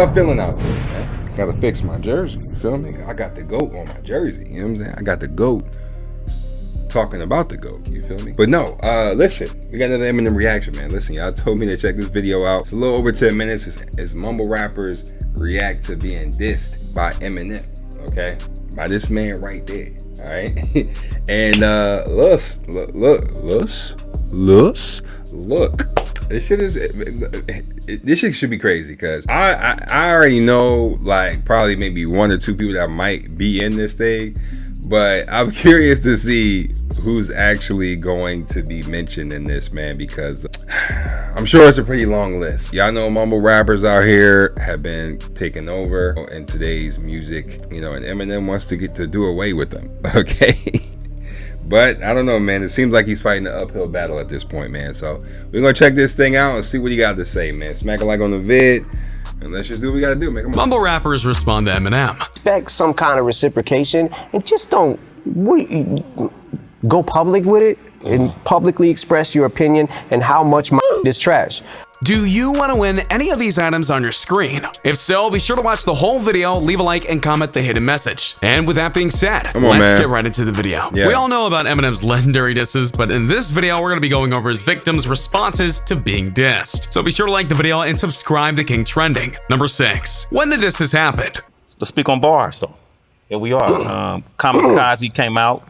y'all feeling out there, man? Gotta fix my jersey, you feel me? I got the GOAT on my jersey, you know what I'm saying? I got the GOAT talking about the GOAT, you feel me? But no, listen, we got another Eminem reaction, man. Listen, y'all told me to check this video out. It's a little over 10 minutes. It's mumble rappers react to being dissed by Eminem, okay? By this man right there, all right? And look. This shit should be crazy, because I already know, like, probably maybe 1 or 2 people that might be in this thing, but I'm curious to see who's actually going to be mentioned in this, man, because I'm sure it's a pretty long list. Y'all know mumble rappers out here have been taken over in today's music, you know, and Eminem wants to get to do away with them, okay? But I don't know, man. It seems like he's fighting an uphill battle at this point, man. So we're gonna check this thing out and see what he got to say, man. Smack a like on the vid, and let's just do what we gotta do, man. Come on. Mumble rappers respond to Eminem. Expect some kind of reciprocation, and just don't go public with it and publicly express your opinion and how much my is trash. Do you want to win any of these items on your screen? If so, be sure to watch the whole video, leave a like, and comment the hidden message. And with that being said, let's get right into the video. Yeah. We all know about Eminem's legendary disses, but in this video, we're going to be going over his victims' responses to being dissed. So be sure to like the video and subscribe to King Trending. Number 6. When the disses happened. Let's speak on bars, though. Here we are. Kamikaze came out.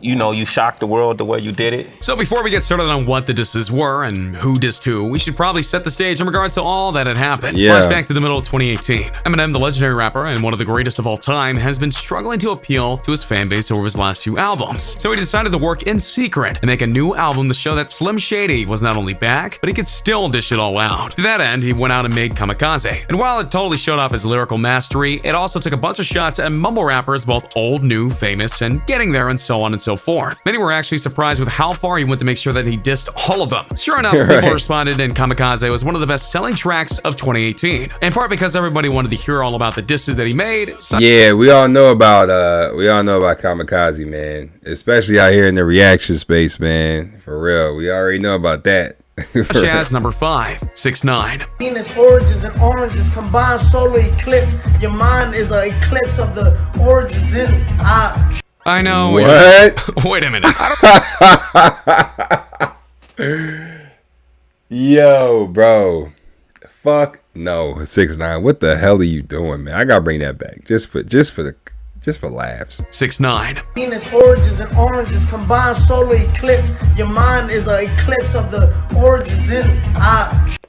You know, you shocked the world the way you did it. So before we get started on what the disses were and who dissed who, we should probably set the stage in regards to all that had happened. Flashback to the middle of 2018. Eminem, the legendary rapper and one of the greatest of all time, has been struggling to appeal to his fan base over his last few albums. So he decided to work in secret and make a new album to show that Slim Shady was not only back, but he could still dish it all out. To that end, he went out and made Kamikaze. And while it totally showed off his lyrical mastery, it also took a bunch of shots at mumble rappers, both old, new, famous, and getting there, and so on and so forth. Many were actually surprised with how far he went to make sure that he dissed all of them. Sure enough, people responded, and Kamikaze was one of the best-selling tracks of 2018. In part because everybody wanted to hear all about the disses that he made. Yeah, we all know about Kamikaze, man. Especially out here in the reaction space, man. For real, we already know about that. Such as number 5, 6ix9ine. Venus origins and oranges combined solar eclipse. Your mind is an eclipse of the origins in I know. What? Wait a minute. Yo, bro. Fuck no, 6ix9ine. What the hell are you doing, man? I gotta bring that back just for laughs. 6ix9ine. Venus origins and oranges combined solar eclipse. Your mind is an eclipse of the origins in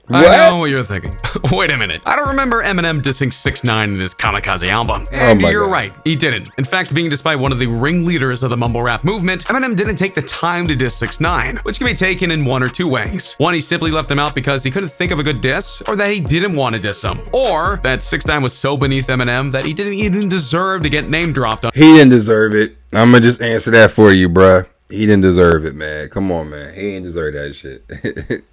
What? I know what you're thinking. Wait a minute. I don't remember Eminem dissing 6ix9ine in his Kamikaze album. And you're right, he didn't. In fact, being dissed by one of the ringleaders of the mumble rap movement, Eminem didn't take the time to diss 6ix9ine, which can be taken in one or two ways. One, he simply left him out because he couldn't think of a good diss, or that he didn't want to diss him, or that 6ix9ine was so beneath Eminem that he didn't even deserve to get name dropped on. He didn't deserve it. I'm gonna just answer that for you, bruh. He didn't deserve it, man. Come on, man. He didn't deserve that shit.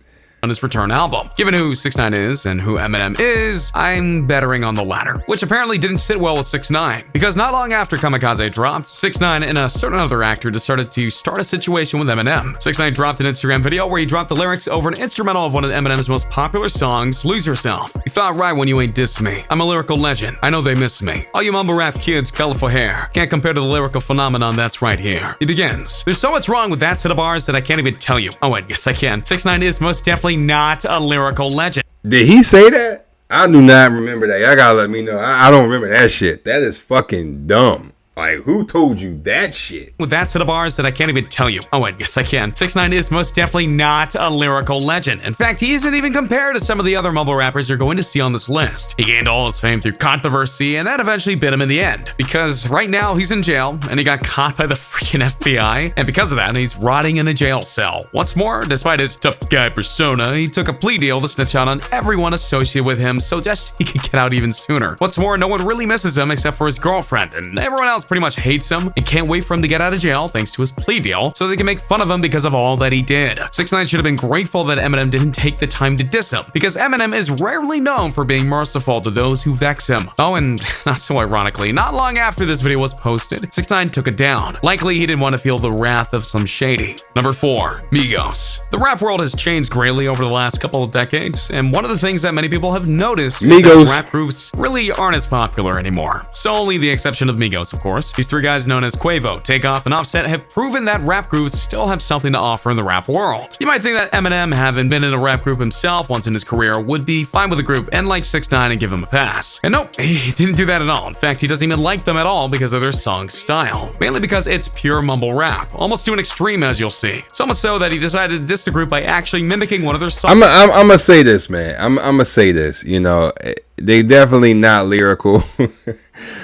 On his return album. Given who 6ix9ine is and who Eminem is, I'm bettering on the latter, which apparently didn't sit well with 6ix9ine, because not long after Kamikaze dropped, 6ix9ine and a certain other actor decided to start a situation with Eminem. 6ix9ine dropped an Instagram video where he dropped the lyrics over an instrumental of one of Eminem's most popular songs, Lose Yourself. You thought right when you ain't diss me. I'm a lyrical legend. I know they miss me. All you mumble rap kids, colorful hair. Can't compare to the lyrical phenomenon that's right here. He begins. There's so much wrong with that set of bars that I can't even tell you. Oh wait, yes I can. 6ix9ine is most definitely not a lyrical legend. Did he say that? I do not remember that. Y'all gotta let me know. I don't remember that shit. That is fucking dumb. Like, who told you that shit? With that set of bars that I can't even tell you. Oh wait, yes I can. 6ix9ine is most definitely not a lyrical legend. In fact, he isn't even compared to some of the other mumble rappers you're going to see on this list. He gained all his fame through controversy, and that eventually bit him in the end. Because right now he's in jail, and he got caught by the freaking FBI, and because of that, he's rotting in a jail cell. What's more, despite his tough guy persona, he took a plea deal to snitch out on everyone associated with him, so just he could get out even sooner. What's more, no one really misses him except for his girlfriend, and everyone else Styles pretty much hates him and can't wait for him to get out of jail thanks to his plea deal, so they can make fun of him because of all that he did. 6ix9ine should have been grateful that Eminem didn't take the time to diss him, because Eminem is rarely known for being merciful to those who vex him. Oh, and not so ironically, not long after this video was posted, 6ix9ine took it down. Likely he didn't want to feel the wrath of some shady. Number 4. Migos. The rap world has changed greatly over the last couple of decades, and one of the things that many people have noticed is that rap groups really aren't as popular anymore. Solely the exception of Migos, of course. These three guys known as Quavo, Takeoff, and Offset have proven that rap groups still have something to offer in the rap world. You might think that Eminem, having been in a rap group himself once in his career, would be fine with the group and like 6ix9ine and give him a pass. And nope, he didn't do that at all. In fact, he doesn't even like them at all because of their song style. Mainly because it's pure mumble rap, almost to an extreme, as you'll see. So much so that he decided to diss the group by actually mimicking one of their songs. I'm gonna say this, man. I'm gonna say this. You know, they definitely not lyrical.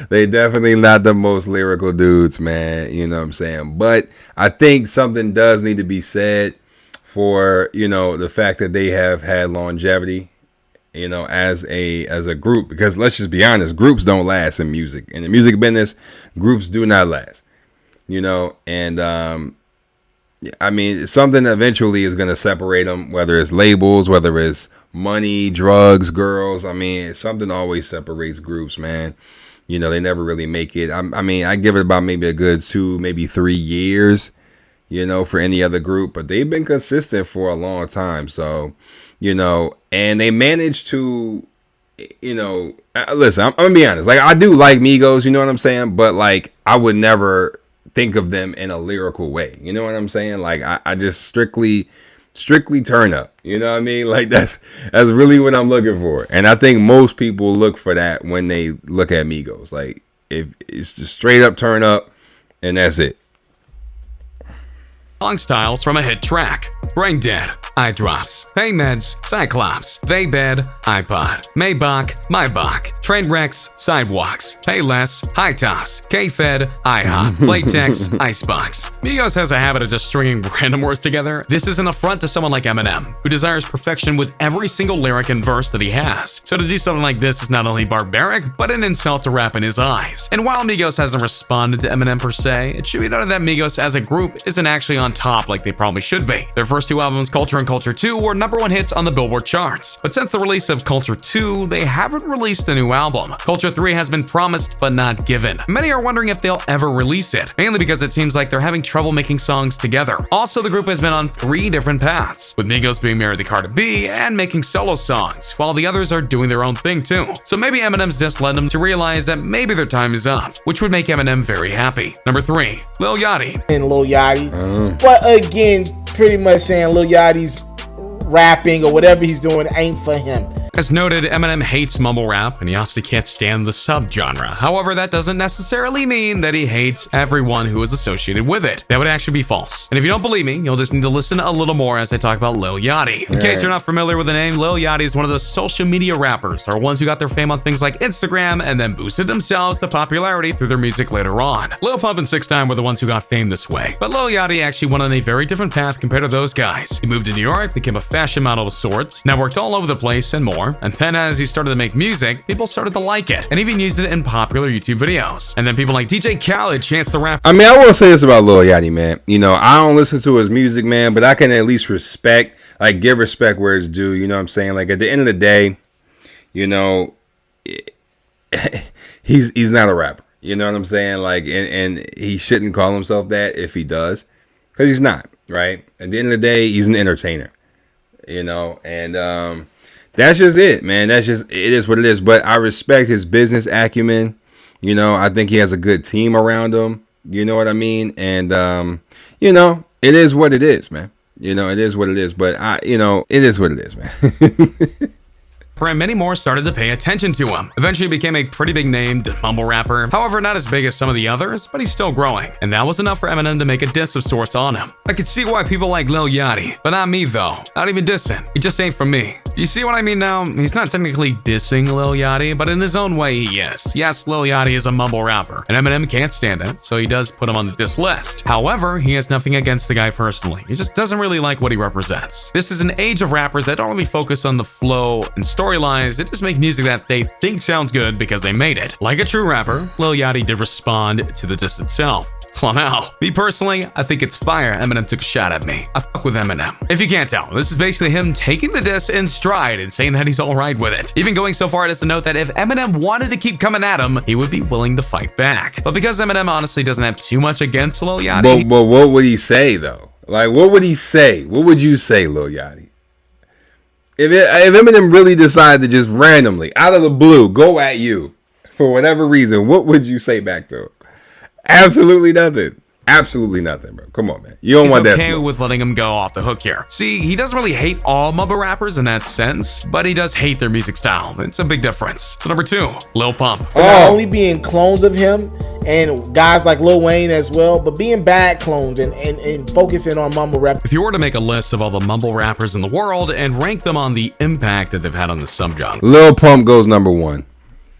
They definitely not the most lyrical dudes, man. You know what I'm saying? But I think something does need to be said for, you know, the fact that they have had longevity, you know, as a group. Because let's just be honest, groups don't last in music. In the music business, groups do not last. You know, and I mean, something eventually is going to separate them, whether it's labels, whether it's money, drugs, girls. I mean, something always separates groups, man. You know, they never really make it. I mean, I give it about maybe a good 2, maybe 3 years, you know, for any other group. But they've been consistent for a long time. So, you know, and they managed to, you know, listen, I'm going to be honest. Like, I do like Migos, you know what I'm saying? But, like, I would never think of them in a lyrical way. You know what I'm saying? Like, I just strictly turn up. You know what I mean? Like, that's really what I'm looking for. And I think most people look for that when they look at Migos. Like, if it's just straight up turn up, and that's it. Song styles from a hit track: Brain Dead, Eye Drops, Hey Meds, Cyclops, They Bed, iPod, Maybach, Maybach, Train Wrecks, Sidewalks, Payless, High Tops, K-Fed, IHOP, Latex, Icebox. Migos has a habit of just stringing random words together. This is an affront to someone like Eminem, who desires perfection with every single lyric and verse that he has. So to do something like this is not only barbaric, but an insult to rap in his eyes. And while Migos hasn't responded to Eminem per se, it should be noted that Migos as a group isn't actually on top like they probably should be. Their first 2 albums, Culture and Culture 2, were #1 hits on the Billboard charts. But since the release of Culture 2, they haven't released a new album. Culture 3 has been promised but not given. Many are wondering if they'll ever release it, mainly because it seems like they're having trouble making songs together. Also, the group has been on 3 different paths, with Migos being married to Cardi B and making solo songs, while the others are doing their own thing too. So maybe Eminem's just led them to realize that maybe their time is up, which would make Eminem very happy. Number 3, Lil Yachty. And Lil Yachty. But again, pretty much saying Lil Yachty's rapping or whatever he's doing ain't for him. As noted, Eminem hates mumble rap, and he also can't stand the subgenre. However, that doesn't necessarily mean that he hates everyone who is associated with it. That would actually be false. And if you don't believe me, you'll just need to listen a little more as I talk about Lil Yachty. In case you're not familiar with the name, Lil Yachty is one of those social media rappers, or ones who got their fame on things like Instagram and then boosted themselves to popularity through their music later on. Lil Pump and 6ix9ine were the ones who got fame this way. But Lil Yachty actually went on a very different path compared to those guys. He moved to New York, became a fashion model of sorts, networked all over the place and more. And then as he started to make music, people started to like it, and even used it in popular YouTube videos. And then people like DJ Khaled, Chance the Rapper. I mean, I will say this about Lil Yachty, man. You know, I don't listen to his music, man, but I can at least respect, like, give respect where it's due. You know what I'm saying? Like, at the end of the day, you know, he's not a rapper. You know what I'm saying? Like, and he shouldn't call himself that if he does, because he's not, right? At the end of the day, he's an entertainer. You know, and that's just it, man. It is what it is. But I respect his business acumen. You know, I think he has a good team around him. You know what I mean? And, you know, it is what it is, man. You know, it is what it is. But, it is what it is, man. And many more started to pay attention to him. Eventually became a pretty big named mumble rapper. However, not as big as some of the others, but he's still growing. And that was enough for Eminem to make a diss of sorts on him. I could see why people like Lil Yachty, but not me though. Not even dissing. He just ain't for me. Do you see what I mean now? He's not technically dissing Lil Yachty, but in his own way he is. Yes, Lil Yachty is a mumble rapper, and Eminem can't stand it, so he does put him on the diss list. However, he has nothing against the guy personally. He just doesn't really like what he represents. This is an age of rappers that don't really focus on the flow and story storylines, they just make music that they think sounds good because they made it. Like a true rapper, Lil Yachty did respond to the diss itself. Well, now, me personally, I think it's fire Eminem took a shot at me. I fuck with Eminem. If you can't tell, this is basically him taking the diss in stride and saying that he's alright with it. Even going so far as to note that if Eminem wanted to keep coming at him, he would be willing to fight back. But because Eminem honestly doesn't have too much against Lil Yachty. But what would he say, though? Like, what would he say? What would you say, Lil Yachty? If Eminem really decided to just randomly, out of the blue, go at you for whatever reason, what would you say back to him? Absolutely nothing. Absolutely nothing, bro. Come on, man. You don't want that. He's okay with letting him go off the hook here. See, he doesn't really hate all mumble rappers in that sense, but he does hate their music style. It's a big difference. So number 2, Lil Pump. Not only being clones of him and guys like Lil Wayne as well, but being bad clones and focusing on mumble rap. If you were to make a list of all the mumble rappers in the world and rank them on the impact that they've had on the subgenre, Lil Pump goes number 1.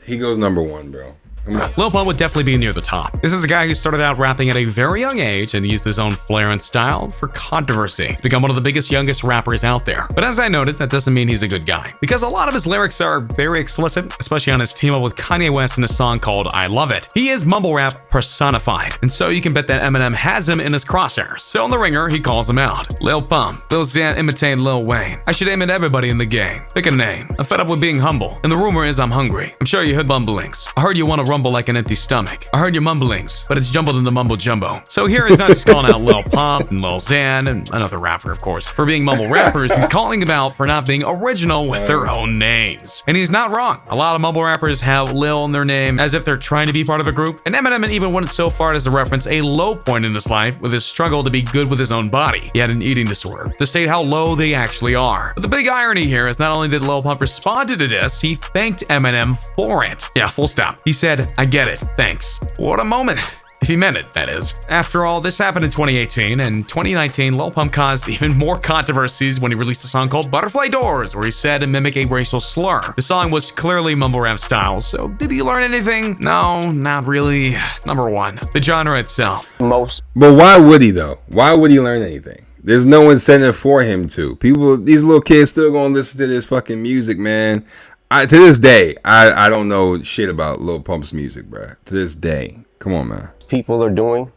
He goes number 1, bro. Lil Pump would definitely be near the top. This is a guy who started out rapping at a very young age and used his own flair and style for controversy to become one of the biggest, youngest rappers out there. But as I noted, that doesn't mean he's a good guy, because a lot of his lyrics are very explicit, especially on his team up with Kanye West in a song called I Love It. He is mumble rap personified, and so you can bet that Eminem has him in his crosshairs. So in the ringer, he calls him out. Lil Pump, Lil Xan imitating Lil Wayne. I should aim at everybody in the game. Pick a name. I'm fed up with being humble, and the rumor is I'm hungry. I'm sure you heard mumblings. I heard you want to rumble like an empty stomach. I heard your mumblings, but it's jumbled in the mumble jumbo. So here he's not just calling out Lil Pump and Lil Xan and another rapper, of course, for being mumble rappers. He's calling them out for not being original with their own names. And he's not wrong. A lot of mumble rappers have Lil in their name as if they're trying to be part of a group. And Eminem even went so far as to reference a low point in his life with his struggle to be good with his own body. He had an eating disorder, to state how low they actually are. But the big irony here is not only did Lil Pump respond to this, he thanked Eminem for it. Yeah, full stop. He said, I get it. Thanks. What a moment. If he meant it, that is. After all, this happened in 2018, and 2019, Lil Pump caused even more controversies when he released a song called Butterfly Doors, where he said and mimic a racial slur. The song was clearly mumble rap style, so did he learn anything? No, not really. Number 1, the genre itself. Most. But why would he, though? Why would he learn anything? There's no incentive for him to. People, these little kids still gonna listen to this fucking music, man. To this day, I don't know shit about Lil Pump's music, bro. To this day. Come on, man. People are doing.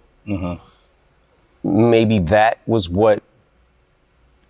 Maybe that was what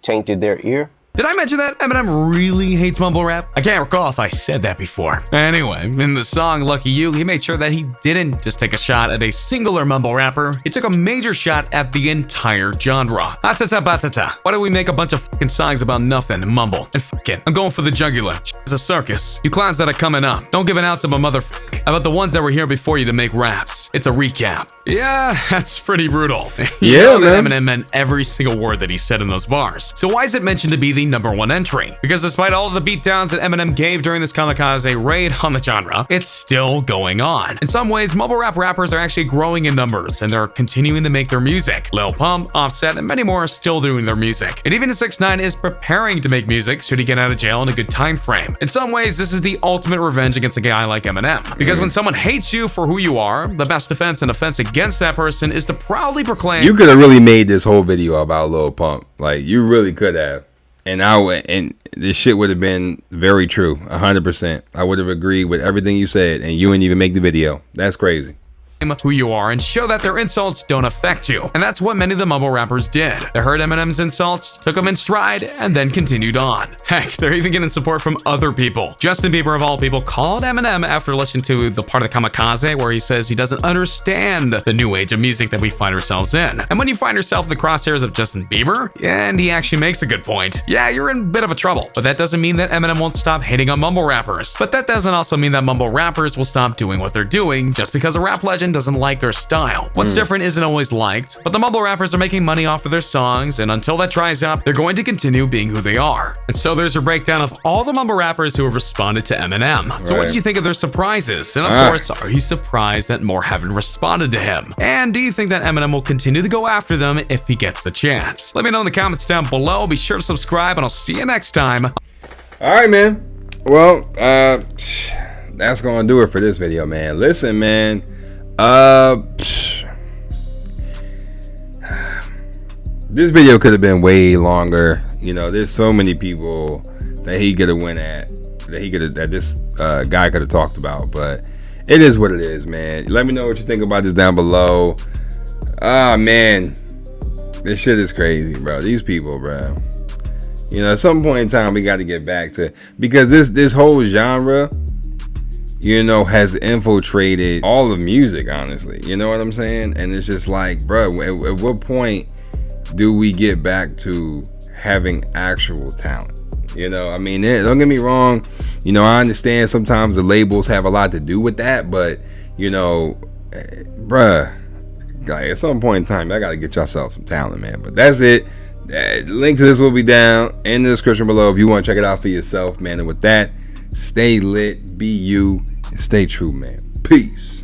tainted their ear. Did I mention that Eminem really hates mumble rap? I can't recall if I said that before. Anyway, in the song Lucky You, he made sure that he didn't just take a shot at a singular mumble rapper. He took a major shot at the entire genre. Batata. Why do we make a bunch of fucking songs about nothing and mumble? And fuck it, I'm going for the jugular. It's a circus. You clowns that are coming up, don't give an ounce of a motherfucker about the ones that were here before you to make raps. It's a recap. Yeah, that's pretty brutal. Yeah, man. Eminem meant every single word that he said in those bars. So why is it mentioned to be the number 1 entry? Because despite all of the beatdowns that Eminem gave during this kamikaze raid on the genre, it's still going on. In some ways, mumble rap rappers are actually growing in numbers, and they're continuing to make their music. Lil Pump, Offset, and many more are still doing their music. And even 6ix9ine is preparing to make music should he get out of jail in a good time frame. In some ways, this is the ultimate revenge against a guy like Eminem. Because when someone hates you for who you are, the best defense and offense against that person is to proudly proclaim. You could have really made this whole video about Lil Pump. Like, you really could have. And this shit would have been very true, 100%. I would have agreed with everything you said, and you didn't even make the video. That's crazy. Who you are and show that their insults don't affect you. And that's what many of the mumble rappers did. They heard Eminem's insults, took them in stride, and then continued on. Heck, they're even getting support from other people. Justin Bieber, of all people, called Eminem after listening to the part of the kamikaze where he says he doesn't understand the new age of music that we find ourselves in. And when you find yourself in the crosshairs of Justin Bieber, and he actually makes a good point, yeah, you're in a bit of a trouble. But that doesn't mean that Eminem won't stop hating on mumble rappers. But that doesn't also mean that mumble rappers will stop doing what they're doing just because a rap legend doesn't like their style. What's different isn't always liked, but the mumble rappers are making money off of their songs, and until that dries up, they're going to continue being who they are. And so there's a breakdown of all the mumble rappers who have responded to Eminem. So what did you think of their surprises? And of course, are you surprised that more haven't responded to him? And do you think that Eminem will continue to go after them if he gets the chance? Let me know in the comments down below. Be sure to subscribe, and I'll see you next time. All right, man. Well, that's gonna do it for this video, man. Listen, man. This video could have been way longer. You know, there's so many people that he could have went at. that this guy could have talked about. But it is what it is, man. Let me know what you think about this down below. Ah, man, this shit is crazy, bro. These people, bro. You know, at some point in time, we got to get back to, because this whole genre, you know, has infiltrated all of music, honestly. You know what I'm saying? And it's just like, bro, at what point do we get back to having actual talent? You know, I mean, don't get me wrong. You know, I understand sometimes the labels have a lot to do with that, but, you know, bruh, like, at some point in time, I got to get yourself some talent, man. But that's it. The link to this will be down in the description below if you want to check it out for yourself, man. And with that, stay lit, be you, and stay true, man. Peace.